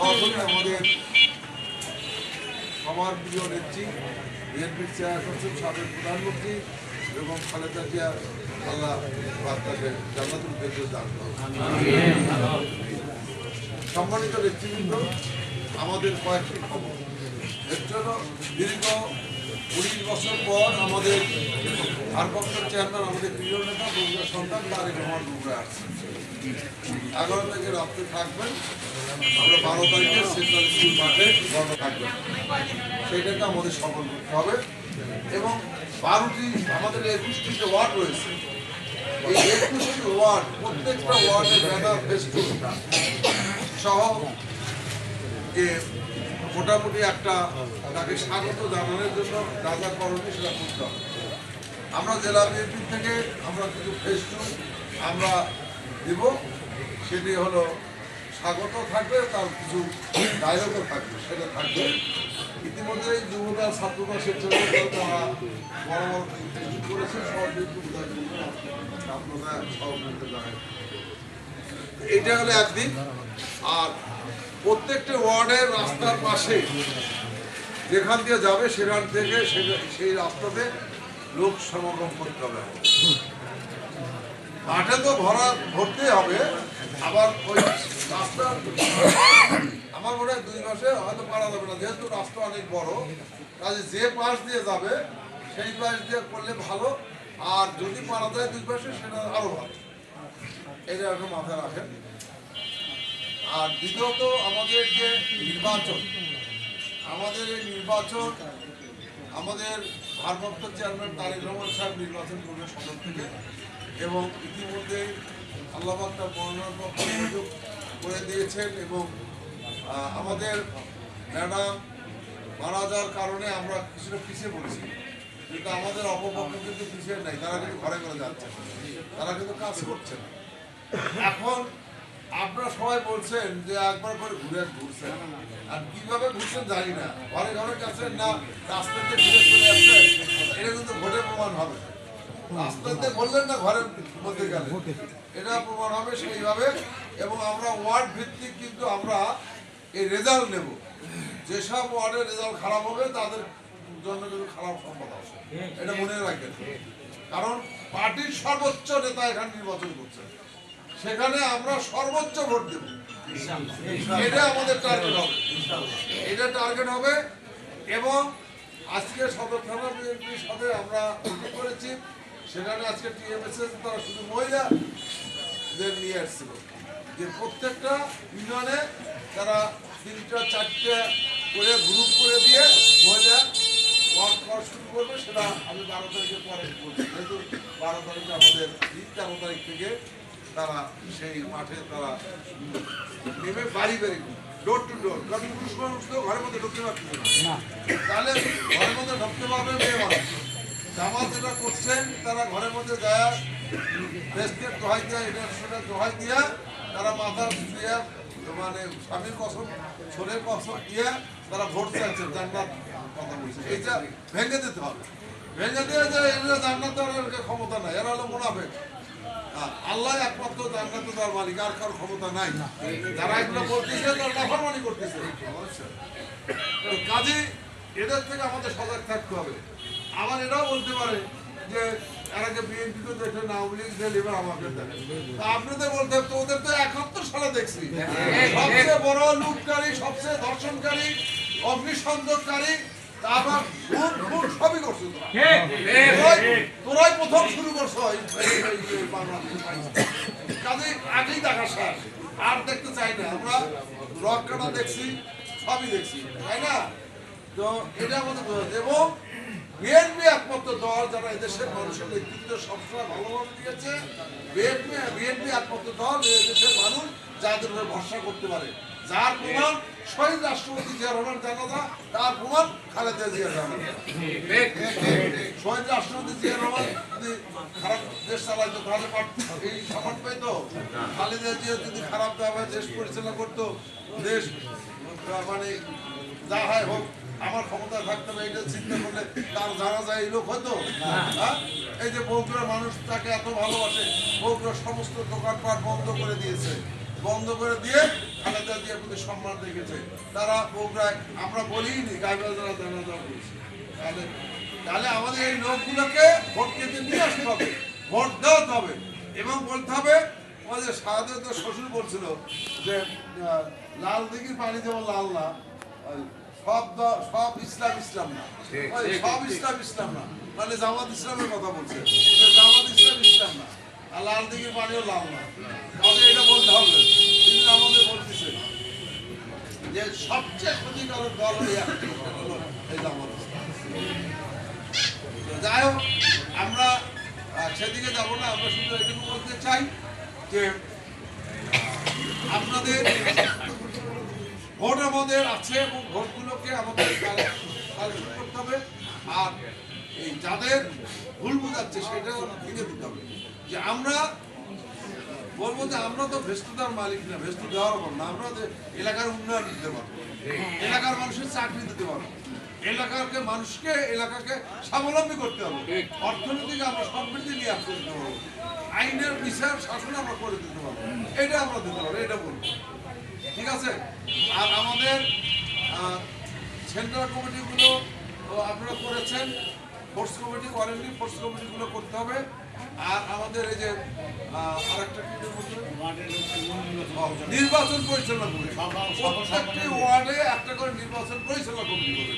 সরাসরি আমাদের সবার প্রিয় নেত্রী বিএনপির চেয়ারপারসন সাবেক প্রধানমন্ত্রী এবং খালেদা জিয়া আল্লাহ তাকে জান্নাতুল ফেরদৌস দান করুন। সম্মানিত নেতৃবৃন্দ, আমাদের কয়েকটি খবর। এর জন্য দীর্ঘ 19 বছর পর আমাদের ভারপ্রাপ্ত চেয়ারম্যান আমাদের প্রিয় নেতা বগুড়া সন্তান তারেক রহমান বগুড়া আসছে। 11 থেকে রাত্রে থাকবেন, আমরা 12 তারিখে সেন্ট্রাল স্কুল মাঠে বন্ধ থাকবেন, সেটাকে আমাদের সফল করতে হবে। এবং 12টি আমাদের 21টি যে ওয়ার্ড রয়েছে, এই 21টি ওয়ার্ড প্রত্যেকটা ওয়ার্ডের ব্যানার ফেস্টুন সহ যে মোটামুটি একটা তাকে স্বাগত জানানোর জন্য যা যা করণীয় সেটা করতে হবে। আমরা জেলা বিএনপি থেকে আমরা কিছু ফেস্টুন আমরা দেব, সেটি হলো স্বাগত থাকবে, তার কিছু ডায়লগও থাকবে, সেটা থাকবে। ইতিমধ্যে যুবদল ছাত্রদল স্বেচ্ছাসেবক তারা বড় বড় ফেস্টুন করেছে, আপনারা সহযোগিতা জানাই। এটা হলো একদিক। আর প্রত্যেকটা ওয়ার্ডের রাস্তার পাশে যেখান দিয়ে যাবে সেখান থেকে সেই রাস্তাতে লোক সমাগম করতে হবে। মাঠে তো ভরতে হবে, আবার ওই রাস্তা আমার মনে হয় 2 মাসে হয়তো পারা যাবে না, যেহেতু রাস্তা অনেক বড়, কাজে যে পাশ দিয়ে যাবে সেই পাশ দিয়ে করলে ভালো। আর যদি পারা যায় 2 মাসে সেটা আরো ভালো, এটা এখন মাথায় রাখেন। আর দ্বিতীয়ত আমাদের যে নির্বাচন, আমাদের এই নির্বাচন আমাদের ভারপ্রাপ্ত চেয়ারম্যান তারেক রহমান সাহেব নির্বাচন করবে সদর থেকে, এবং ইতিমধ্যে আল্লাহ পাক তার মনোনয়নপত্র সুযোগ করে দিয়েছেন। এবং আমাদের ম্যাডাম মারা যাওয়ার কারণে আমরা কিছুটা পিছিয়ে পড়েছি, কিন্তু আমাদের অপপক্ষ কিন্তু পিছিয়ে নাই, তারা কিন্তু ঘরে ঘরে যাচ্ছে, তারা কিন্তু কাজ করছে না। এখন আপনারা সবাই বলছেন যে একবার করে ঘুরছেন, আর কিভাবে ঘুরছেন জানি না, ঘরে ঘরে গেছেন না রাস্তাতে ঘুরে চলে আসছেন, এটা কিন্তু ভোটে প্রমাণ হবে। রাস্তাতে বললেন না ঘরের মধ্যে গেলে, এটা প্রমাণ হবে সেইভাবে। এবং আমরা ওয়ার্ড ভিত্তিক কিন্তু আমরা এই রেজাল্ট নেব, যেসব ওয়ার্ডের রেজাল্ট খারাপ হবে তাদের জন্য কিন্তু খারাপ সম্পদ আছে, এটা মনে রাখবেন। কারণ পার্টির সর্বোচ্চ নেতা এখানে নির্বাচন করছে, সেখানে আমরা সর্বোচ্চ ভোট দেব, এটা আমাদের টার্গেট হবে, এটা টার্গেট হবে। এবং আজকে সদর থানা বিএনপির সাথে আমরা মিটিং করেছি, সেখানে আজকে টিএমএসএস তারা শুধু মহিলাদের নিয়ে আসছিল, যে প্রত্যেকটা ইউনিয়নে তারা 3টা 4টা করে গ্রুপ করে দিয়ে মহিলা ওয়ার্ক করা শুরু করবে। সেটা আমি 12 তারিখের পরে বলছি, যেহেতু 12 তারিখে আমাদের 13 তারিখ থেকে তারা সেই মাঠে তারা নেমে বাড়ি বাড়ি ডোর টু ডোর, কারণ পুরুষ মানুষ তো ঘরের মধ্যে ঢুকতে পারছে না, তাহলে ঘরের মধ্যে ঢুকতে পারবে মেয়ে মানুষ। জামাত যেটা করছেন, তারা ঘরের মধ্যে যায় দেশকে দোহাই দেয়, এটা সেটা দোহাই দিয়া তারা মাথা দিয়ে মানে স্বামীর কসম ছোলের কসম দিয়ে তারা ভোট চাইছেন, জান্নাত কথা বলছে। এইটা ভেঙে দিতে হবে, ভেঙে দিয়ে যে এরা জান্নাত দেওয়ার ক্ষমতা নাই, এরা হলো মুনাফিক। আল্লাহ একমাত্র জান্নাত দেওয়ার মালিক, আর কারোর ক্ষমতা নাই। যারা এগুলো বলতেছে তারা নাফরমানি করতেছে। কাজে এদের থেকে আমাদের সজাগ থাকতে হবে। আবার এরাও বলতে পারে যে এর আগে বিএনপি তো দেখলেন, আওয়ামী লীগ দেখলেন, এবার আমাকে দেখেন। আপনাদের বলতে হবে, তো ওদের তো 71 সালে দেখছি সবচেয়ে বড় লুটকারী, সবচেয়ে ধর্ষণকারী, অগ্নিসংযোগকারী, তারপর খুন সবই করছো তোরাই প্রথম শুরু করছো। কাজে আগেই দেখা শেষ, আর দেখতে চাই না। আমরা রক কাটা দেখছি, সবই দেখছি, তাই না? তো এটা আমাদের এবং বিএনপি একমাত্র দল যারা এদেশের মানুষের নেতৃত্ব সবসময় ভালোভাবে দিয়েছে। বিএনপি একমাত্র দল এদেশের মানুষ যাদের উপরে ভরসা করতে পারে, যার প্রমাণ শহীদ রাষ্ট্রপতি জিয়া রহমান জানাজা, তার প্রমাণ খালেদা জিয়া জানাজা। শহীদ রাষ্ট্রপতি জিয়া রহমান যদি খারাপ দেশ চালাইতো তাহলে এই সম্মান পেত। খালেদা জিয়া যদি খারাপ ভাবে দেশ পরিচালনা করতো, দেশ মানে যা হয় হোক, আমার ক্ষমতা থাকতে হবে এটা চিন্তা করলে তার জানা যায় এই লোক হয়তো। এই যে বগুড়ার মানুষ তাকে এত ভালোবাসে, বগুড়ার সমস্ত দোকানপাট বন্ধ করে দিয়েছে, বন্ধ করে দিয়ে খালেদা জিয়ার প্রতি সম্মান রেখেছে, তারা বগুড়ায় আমরা বলিনি গাইবাল যারা দানা দেওয়া করেছে। তাহলে তাহলে আমাদের এই লোকগুলোকে ভোট কেন্দ্রে নিয়ে আসতে হবে, ভোট দেওয়াতে হবে এবং বলতে হবে আমাদের শাহাদত শ্বশুর বলছিল যে লাল দিঘির পানি যেমন লাল না, সব ইসলাম ইসলাম না, সব ইসলাম ইসলাম না, মানে জামাত ইসলামের কথা বলছে, জামাত ইসলাম ইসলাম না, আর লাল দিঘির পানিও লাল না। তাহলে এটা বলতে হবে। তিনি আমাদের বলতেছে যে সবচেয়ে ক্ষতিকারক দল হলো এই জামাত ইসলাম। যাই হোক, আমরা সেদিকে যাবো না, আমরা শুধু এটুকু বলতে চাই যে আপনাদের ভোট আমাদের আছে এবং ভোটগুলোকে আমাদের কালেক্ট করতে হবে। আর এই যাদের ভুল বোঝাচ্ছে সেটাও ভেঙে দিতে হবে যে আমরা বলবো যে আমরা তো ভেস্তুদার মালিক না, ভেস্তু দেওয়ার উপর না, আমরা এলাকার উন্নয়ন দিতে পারবো, এলাকার মানুষের চাকরি দিতে পারবো, মানুষকে এলাকাকে স্বাবলম্বী করতে হবে, অর্থনীতিকে আমরা সমৃদ্ধি নিয়ে আসতে দিতে পারবো, আইনের বিচার শাসন আমরা করে দিতে পারবো, এটা আমরা দিতে পারবো, এটা বলবো। ঠিক আছে? আর আমাদের সেন্ট্রাল কমিটিগুলো আপনারা করেছেন, ফোর্স কমিটি করেননি, ফোর্স কমিটিগুলো করতে হবে। আর আমাদের এই যে আরেকটা নির্বাচন পরিচালনা করে প্রত্যেকটি ওয়ার্ডে একটা করে নির্বাচন পরিচালনা কমিটি করবে।